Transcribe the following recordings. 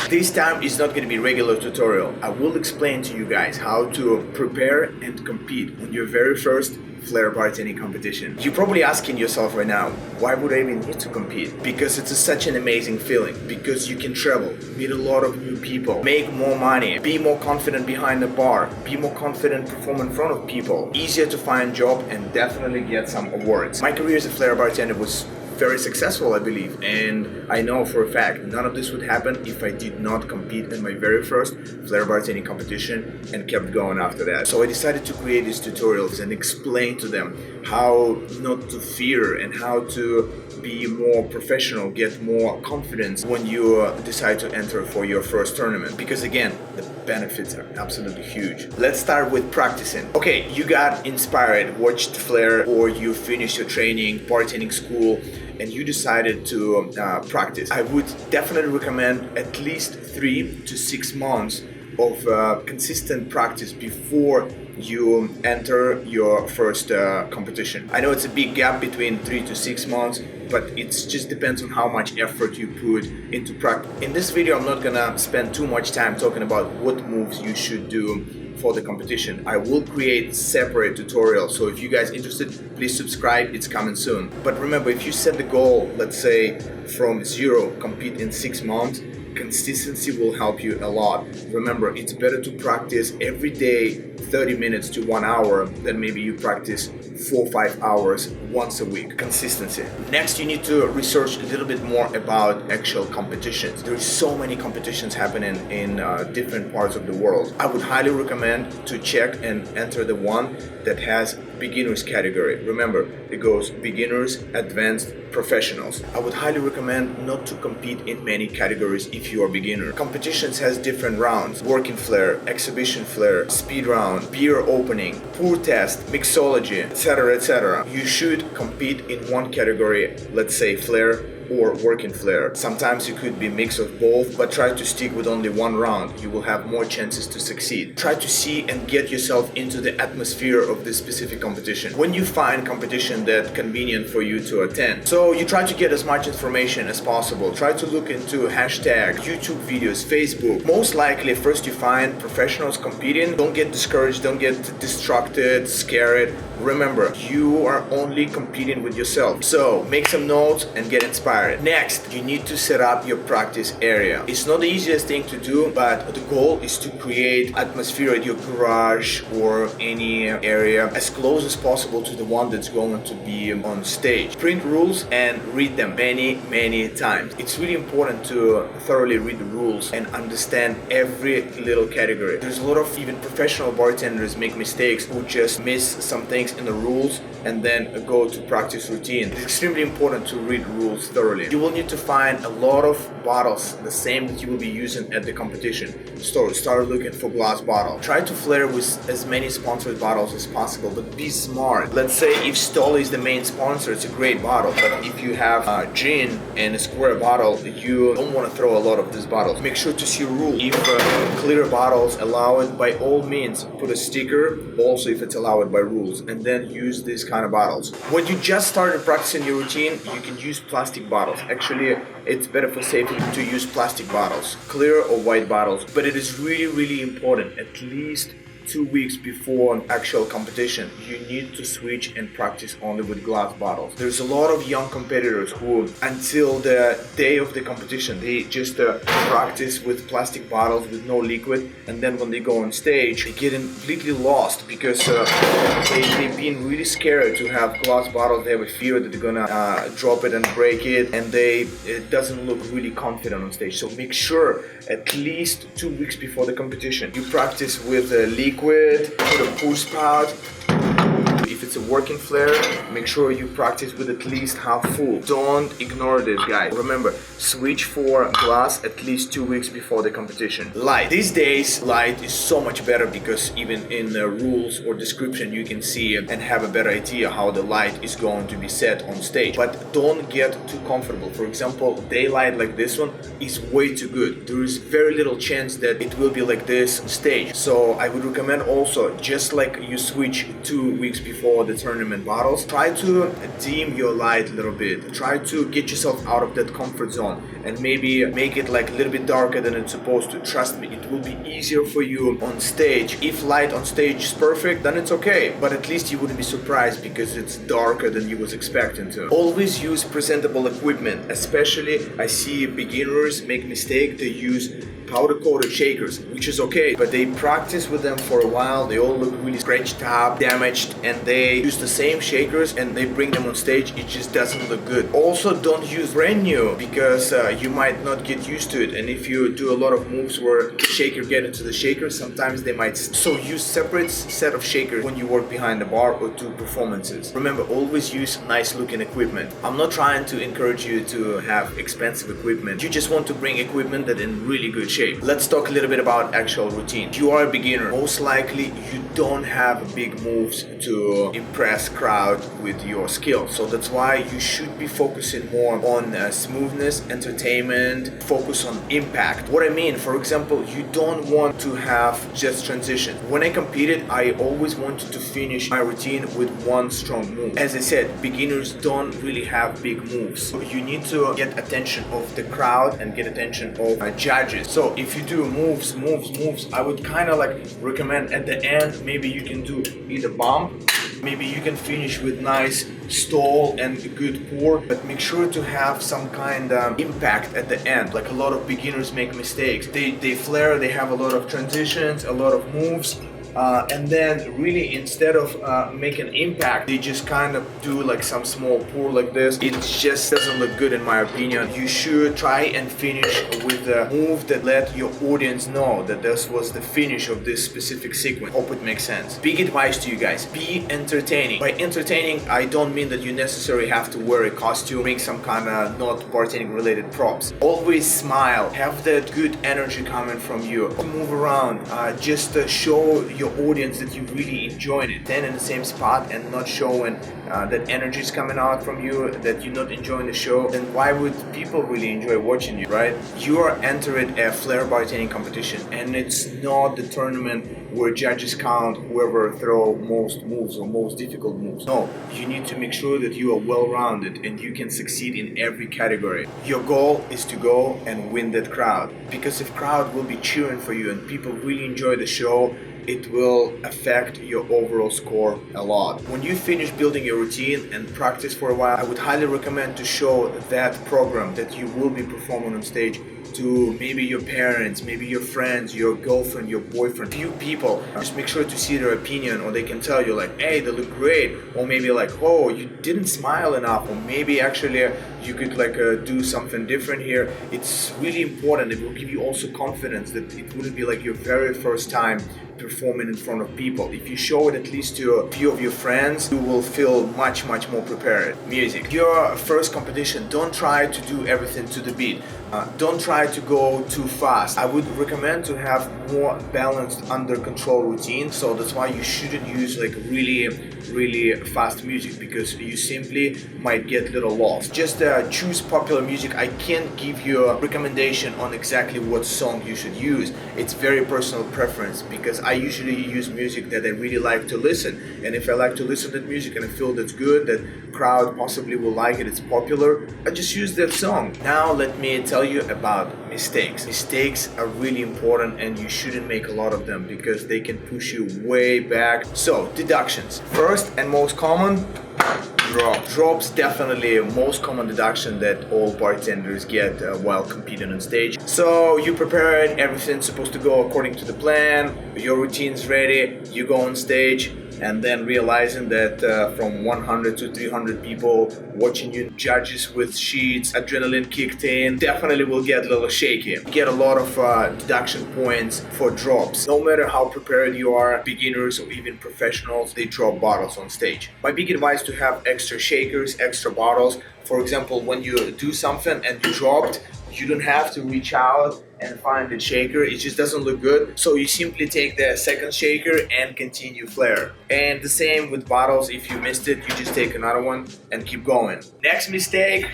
This time is not going to be regular tutorial. I will explain to you guys how to prepare and compete on your very first flair bartending competition. You're probably asking yourself right now, why would I even need to compete? Because it's such an amazing feeling. Because you can travel, meet a lot of new people, make more money, be more confident behind the bar, be more confident, perform in front of people, easier to find job, and definitely get some awards. My career as a flair bartender was very successful, I believe, and I know for a fact none of this would happen if I did not compete in my very first flair bartending competition and kept going after that. So I decided to create these tutorials and explain to them how not to fear and how to be more professional, get more confidence when you decide to enter for your first tournament. Because again, the benefits are absolutely huge. Let's start with practicing. Okay, you got inspired, watched flair, or you finished your training, bartending school, and you decided to practice. I would definitely recommend at least 3 to 6 months of consistent practice before you enter your first competition. I know it's a big gap between 3 to 6 months, but it just depends on how much effort you put into practice. In this video, I'm not gonna spend too much time talking about what moves you should do for the competition. I will create separate tutorials, so if you guys interested, please subscribe, it's coming soon. But remember, if you set the goal, let's say from 0, compete in 6 months, consistency will help you a lot. Remember, it's better to practice every day 30 minutes to 1 hour than maybe you practice 4 or 5 hours once a week. Consistency. Next, you need to research a little bit more about actual competitions. There's so many competitions happening in different parts of the world. I would highly recommend to check and enter the one that has beginners category. Remember, it goes beginners, advanced, professionals. I would highly recommend not to compete in many categories if you are beginner. Competitions has different rounds: working flair, exhibition flair, speed round, beer opening, pour test, mixology, etc., etc. You should compete in one category, let's say flair or working flair. Sometimes it could be a mix of both, but try to stick with only one round. You will have more chances to succeed. Try to see and get yourself into the atmosphere of this specific competition. When you find competition that's convenient for you to attend, so you try to get as much information as possible. Try to look into hashtag, YouTube videos, Facebook. Most likely, first you find professionals competing. Don't get discouraged, don't get distracted, scared. Remember, you are only competing with yourself. So make some notes and get inspired. Next, you need to set up your practice area. It's not the easiest thing to do, but the goal is to create atmosphere at your garage or any area as close as possible to the one that's going to be on stage. Print rules and read them many times. It's really important to thoroughly read the rules and understand every little category. There's a lot of even professional bartenders make mistakes who just miss some things in the rules and then go to practice routine. It's extremely important to read rules thoroughly. You will need to find a lot of bottles, the same that you will be using at the competition. So start looking for glass bottle. Try to flair with as many sponsored bottles as possible, but be smart. Let's say if Stoll is the main sponsor, it's a great bottle, but if you have gin and a square bottle, you don't want to throw a lot of these bottles. Make sure to see rule. If clear bottles allow it, by all means, put a sticker, also if it's allowed by rules, and then use these kind of bottles. When you just started practicing your routine, you can use plastic bottles. Actually, it's better for safety to use plastic bottles, clear or white bottles, but it is really important, at least 2 weeks before an actual competition, you need to switch and practice only with glass bottles. There's a lot of young competitors who, until the day of the competition, they just practice with plastic bottles with no liquid, and then when they go on stage, they get completely lost because they've been really scared to have glass bottles. They have a fear that they're gonna drop it and break it, and it doesn't look really confident on stage. So make sure at least 2 weeks before the competition, you practice with liquid, put a pour spout. If it's a working flair, make sure you practice with at least half full. Don't ignore this, guys. Remember, switch for glass at least 2 weeks before the competition. Light. These days, light is so much better because even in the rules or description, you can see and have a better idea how the light is going to be set on stage. But don't get too comfortable. For example, daylight like this one is way too good. There is very little chance that it will be like this on stage. So I would recommend also, just like you switch 2 weeks before for the tournament bottles, try to dim your light a little bit. Try to get yourself out of that comfort zone and maybe make it like a little bit darker than it's supposed to. Trust me, it will be easier for you on stage. If light on stage is perfect, then it's okay, but at least you wouldn't be surprised because it's darker than you was expecting to. Always use presentable equipment, especially I see beginners make mistake. They use powder coated shakers, which is okay, but they practice with them for a while. They all look really scratched up, damaged, and they use the same shakers and they bring them on stage. It just doesn't look good. Also, don't use brand new because you might not get used to it, and if you do a lot of moves where the shaker get into the shaker, sometimes they might. So use separate set of shakers when you work behind the bar or do performances. Remember, always use nice looking equipment. I'm not trying to encourage you to have expensive equipment. You just want to bring equipment that in really good shape. Let's talk a little bit about actual routine. If you are a beginner, most likely you don't have big moves to impress crowd with your skill. So that's why you should be focusing more on smoothness, entertainment, focus on impact. What I mean, for example, you don't want to have just transition. When I competed, I always wanted to finish my routine with one strong move. As I said, beginners don't really have big moves. So you need to get attention of the crowd and get attention of judges. So if you do moves, I would kind of like recommend at the end, maybe you can do either bump, maybe you can finish with nice stall and good pour, but make sure to have some kind of impact at the end. Like a lot of beginners make mistakes. They flare, they have a lot of transitions, a lot of moves. And then really instead of making impact, they just kind of do like some small pour like this. It just doesn't look good in my opinion. You should try and finish with a move that let your audience know that this was the finish of this specific sequence. Hope it makes sense. Big advice to you guys, be entertaining. By entertaining, I don't mean that you necessarily have to wear a costume, bring some kind of not bartending related props. Always smile, have that good energy coming from you. Move around, just show your audience that you really enjoyed it. Stand in the same spot and not showing that energy is coming out from you, that you're not enjoying the show, then why would people really enjoy watching you, right? You are entering a flair bartending competition, and it's not the tournament where judges count whoever throw most moves or most difficult moves. No, you need to make sure that you are well-rounded and you can succeed in every category. Your goal is to go and win that crowd, because if crowd will be cheering for you and people really enjoy the show, it will affect your overall score a lot. When you finish building your routine and practice for a while, I would highly recommend to show that program that you will be performing on stage to maybe your parents, maybe your friends, your girlfriend, your boyfriend, few people. Just make sure to see their opinion, or they can tell you like, hey, they look great, or maybe like, oh, you didn't smile enough, or maybe actually you could like do something different here. It's really important. It will give you also confidence that it wouldn't be like your very first time performing in front of people. If you show it at least to a few of your friends, you will feel much more prepared. Music. Your first competition, don't try to do everything to the beat. Don't try to go too fast. I would recommend to have more balanced, under control routine. So that's why you shouldn't use like really fast music, because you simply might get a little lost. Just choose popular music. I can't give you a recommendation on exactly what song you should use. It's very personal preference, because I usually use music that I really like to listen, and if I like to listen to that music and I feel that's good, that crowd possibly will like it, it's popular, I just use that song. Now let me tell you about mistakes. Mistakes are really important, and you shouldn't make a lot of them because they can push you way back. So deductions. First and most common, drops. Definitely most common deduction that all bartenders get while competing on stage. So you prepared, everything's supposed to go according to the plan, your routine's ready, you go on stage, and then realizing that from 100 to 300 people watching you, judges with sheets, adrenaline kicked in, definitely will get a little shaky. You get a lot of deduction points for drops. No matter how prepared you are, beginners or even professionals, they drop bottles on stage. My big advice to have extra shakers, extra bottles. For example, when you do something and you dropped, you don't have to reach out and find the shaker. It just doesn't look good. So you simply take the second shaker and continue flair. And the same with bottles. If you missed it, you just take another one and keep going. Next mistake,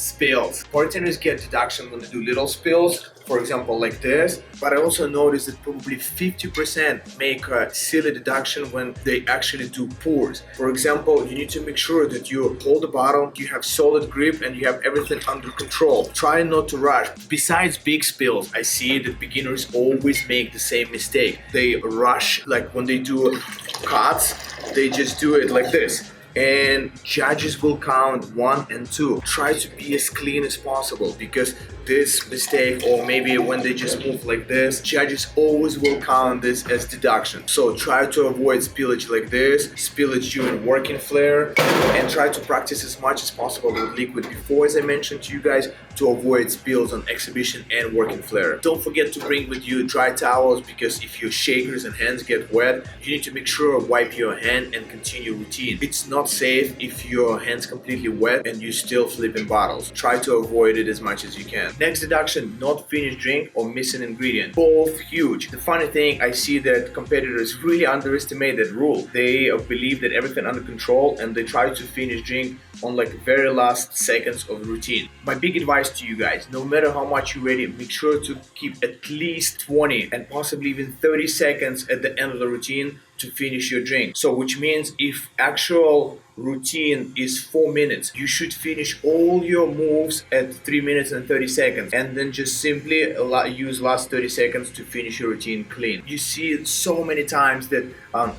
spills. Bartenders get deduction when they do little spills, for example, like this, but I also noticed that probably 50% make a silly deduction when they actually do pours. For example, you need to make sure that you hold the bottle, you have solid grip, and you have everything under control. Try not to rush. Besides big spills, I see that beginners always make the same mistake. They rush, like when they do cuts, they just do it like this. And judges will count 1 and 2. Try to be as clean as possible, because this mistake, or maybe when they just move like this, judges always will count this as deduction. So try to avoid spillage like this, spillage during working flair, and try to practice as much as possible with liquid before, as I mentioned to you guys, to avoid spills on exhibition and working flair. Don't forget to bring with you dry towels, because if your shakers and hands get wet, you need to make sure wipe your hand and continue routine. It's not safe if your hands completely wet and you still flipping bottles. Try to avoid it as much as you can. Next deduction, not finished drink or missing ingredient. Both huge. The funny thing, I see that competitors really underestimate that rule. They believe that everything under control, and they try to finish drink on like very last seconds of the routine. My big advice to you guys, no matter how much you're ready, make sure to keep at least 20 and possibly even 30 seconds at the end of the routine to finish your drink. So which means if actual routine is 4 minutes, you should finish all your moves at 3 minutes and 30 seconds, and then just simply use last 30 seconds to finish your routine clean. You see it so many times that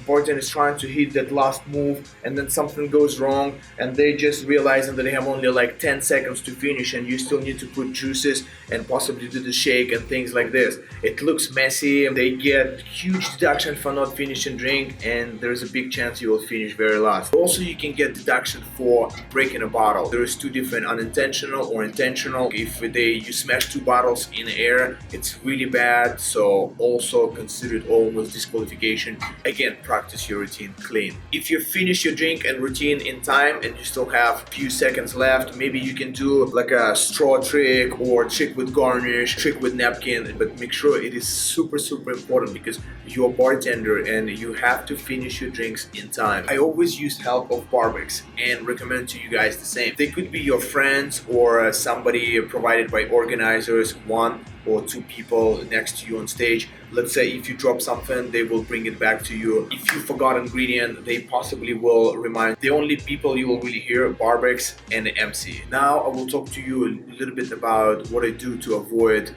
bartender is trying to hit that last move, and then something goes wrong, and they just realizing that they have only like 10 seconds to finish, and you still need to put juices and possibly do the shake and things like this. It looks messy, and they get huge deduction for not finishing drink, and there's a big chance you will finish very last. Also, you can get deduction for breaking a bottle. There is two different, unintentional or intentional. If you smash 2 bottles in the air, it's really bad, so also considered almost disqualification. Again, practice your routine clean. If you finish your drink and routine in time and you still have a few seconds left, maybe you can do like a straw trick or trick with garnish, trick with napkin, but make sure it is super important, because you're a bartender and you have to finish your drinks in time. I always use help of barbecs and recommend to you guys the same. They could be your friends or somebody provided by organizers, 1 or 2 people next to you on stage. Let's say if you drop something, they will bring it back to you. If you forgot ingredient, they possibly will remind. The only people you will really hear, barbecs and the MC. Now I will talk to you a little bit about what I do to avoid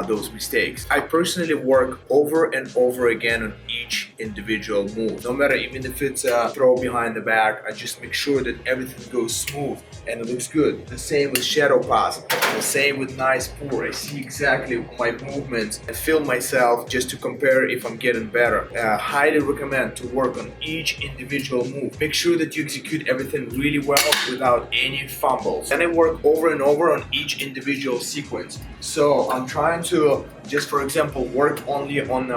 those mistakes. I personally work over and over again on each individual move. No matter, even if it's a throw behind the back, I just make sure that everything goes smooth and it looks good. The same with shadow pass, the same with nice pour. I see exactly my movements and feel myself just to compare if I'm getting better. Highly recommend to work on each individual move. Make sure that you execute everything really well without any fumbles. And I work over and over on each individual sequence. So I'm trying to just, for example, work only on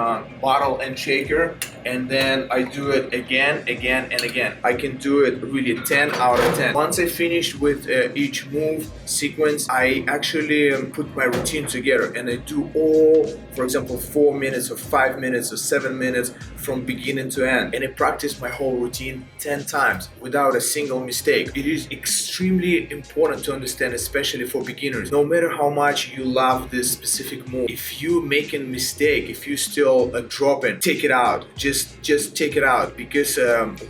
bottle and shaker, and then I do it again and again. I can do it really 10 out of 10. Once I finish with each move sequence, I actually put my routine together and I do all, for example, 4 minutes or 5 minutes or 7 minutes from beginning to end, and I practice my whole routine 10 times without a single mistake. It is extremely important to understand, especially for beginners. No matter how much you love this specific move, if you make a mistake, if you still dropping, take it out. Just take it out, because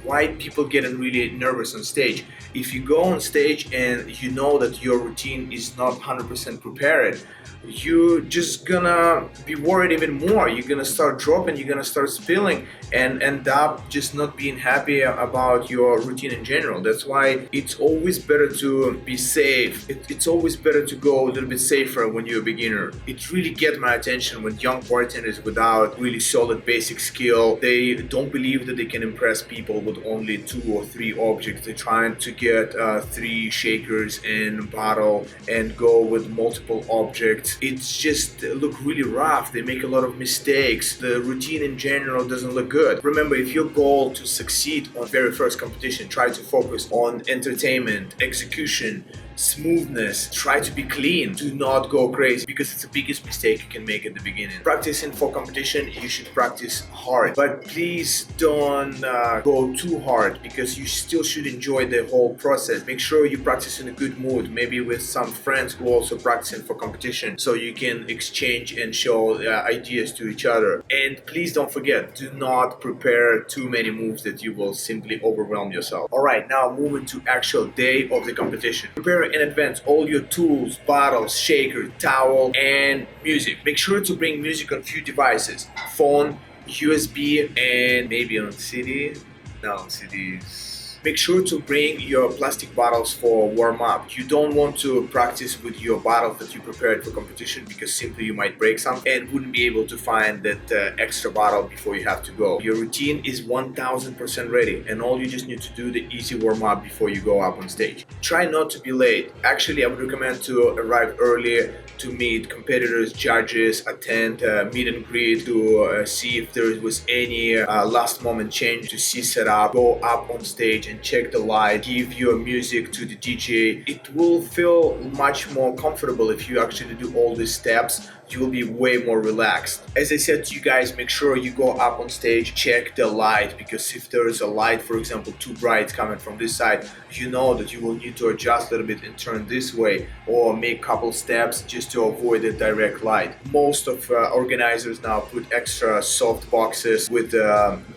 why people getting really nervous on stage? If you go on stage and you know that your routine is not 100% prepared, you're just gonna be worried even more. You're gonna start dropping, you're gonna start spilling, and end up just not being happy about your routine in general. That's why it's always better to be safe. It's always better to go a little bit safer when you're a beginner. It really gets my attention when young bartenders without really solid basic skill, they don't believe that they can impress people with only 2 or 3 objects. They're trying to get 3 shakers in a bottle and go with multiple objects. It's just look really rough. They make a lot of mistakes. The routine in general doesn't look good. Remember, if your goal to succeed on very first competition, try to focus on entertainment, execution, smoothness. Try to be clean. Do not go crazy, because it's the biggest mistake you can make at the beginning. Practicing for competition, you should practice hard, but please don't go too hard, because you still should enjoy the whole process. Make sure you practice in a good mood, maybe with some friends who also practicing for competition, so you can exchange and show ideas to each other. And please don't forget, do not prepare too many moves that you will simply overwhelm yourself. Alright, now moving to actual day of the competition. Prepare in advance all your tools, bottles, shaker, towel, and music. Make sure to bring music on few devices: phone, USB, and maybe on CD. No, CDs. Make sure to bring your plastic bottles for warm up. You don't want to practice with your bottles that you prepared for competition, because simply you might break some and wouldn't be able to find that extra bottle before you have to go. Your routine is 1000% ready, and all you just need to do the easy warm up before you go up on stage. Try not to be late. Actually, I would recommend to arrive early to meet competitors, judges, attend meet and greet, to see if there was any last moment change to see setup, go up on stage and check the light, give your music to the DJ. It will feel much more comfortable if you actually do all these steps. You will be way more relaxed. As I said to you guys, make sure you go up on stage, check the light, because if there is a light, for example, too bright coming from this side, you know that you will need to adjust a little bit and turn this way, or make couple steps just to avoid the direct light. Most of organizers now put extra soft boxes with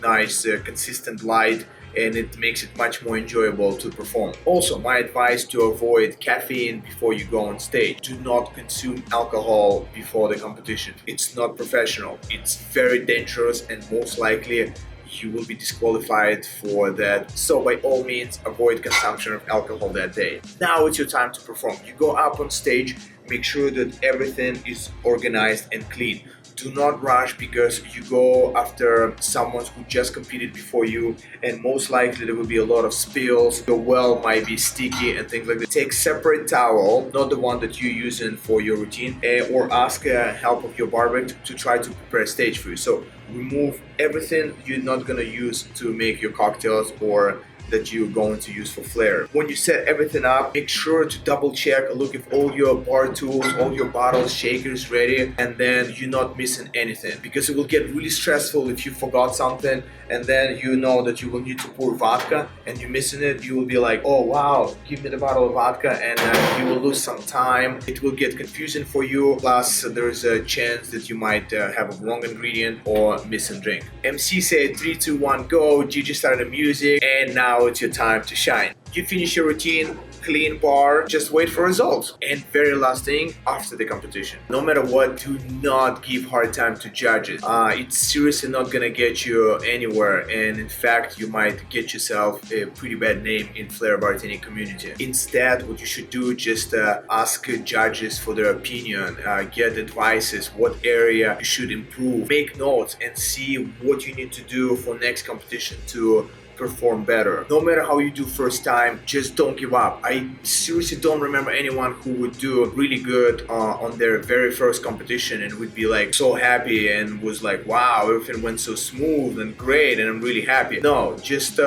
nice consistent light, and it makes it much more enjoyable to perform. Also, my advice to avoid caffeine before you go on stage. Do not consume alcohol before the competition. It's not professional. It's very dangerous, and most likely you will be disqualified for that. So by all means, avoid consumption of alcohol that day. Now it's your time to perform. You go up on stage, make sure that everything is organized and clean. Do not rush, because you go after someone who just competed before you, and most likely there will be a lot of spills. Your well might be sticky and things like that. Take separate towel, not the one that you're using for your routine, or ask help of your barber to try to prepare a stage for you. So remove everything you're not gonna use to make your cocktails or that you're going to use for flair. When you set everything up, make sure to double check, look if all your bar tools, all your bottles, shakers ready, and then you're not missing anything, because it will get really stressful if you forgot something and then you know that you will need to pour vodka and you're missing it. You will be like, oh wow, give me the bottle of vodka, and you will lose some time. It will get confusing for you, plus there's a chance that you might have a wrong ingredient or missing drink. MC said 3, 2, 1, go. Gigi started the music, and now it's your time to shine. You finish your routine, clean bar, just wait for results. And very last thing, after the competition, no matter what, do not give hard time to judges. It's seriously not gonna get you anywhere, and in fact you might get yourself a pretty bad name in flair bartending community. Instead, what you should do, just ask judges for their opinion, get advices, what area you should improve, make notes, and see what you need to do for next competition to perform better. No matter how you do first time, just don't give up. I seriously don't remember anyone who would do really good on their very first competition and would be like so happy and was like, wow, everything went so smooth and great and I'm really happy. No, just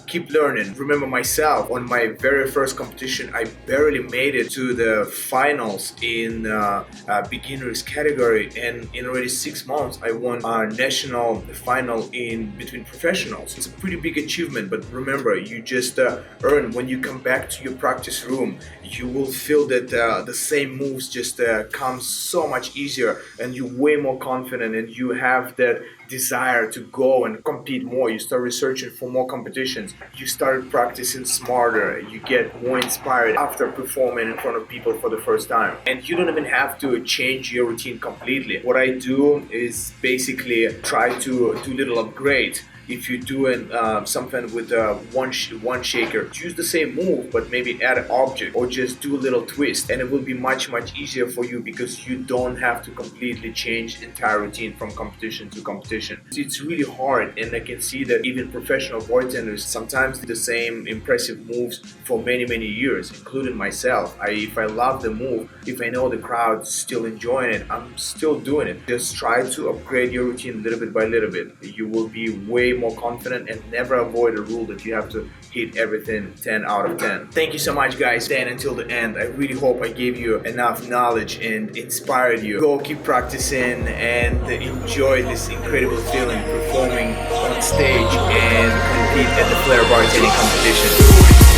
keep learning. Remember myself, on my very first competition, I barely made it to the finals in beginners category, and in already 6 months I won a national final in between professionals. It's a pretty big achievement. But remember, you just earn. When you come back to your practice room, you will feel that the same moves just come so much easier, and you're way more confident, and you have that desire to go and compete more. You start researching for more competitions. You start practicing smarter. You get more inspired after performing in front of people for the first time. And you don't even have to change your routine completely. What I do is basically try to do little upgrades. If you're doing something with one shaker, use the same move, but maybe add an object or just do a little twist, and it will be much easier for you, because you don't have to completely change the entire routine from competition to competition. It's really hard, and I can see that even professional bartenders sometimes do the same impressive moves for many years, including myself. If I love the move, if I know the crowd's still enjoying it, I'm still doing it. Just try to upgrade your routine little bit by little bit. You will be way more confident, and never avoid a rule that you have to hit everything 10 out of 10. Thank you so much, guys, staying until the end. I really hope I gave you enough knowledge and inspired you. Go keep practicing and enjoy this incredible feeling performing on stage and compete at the Flair bartending competition.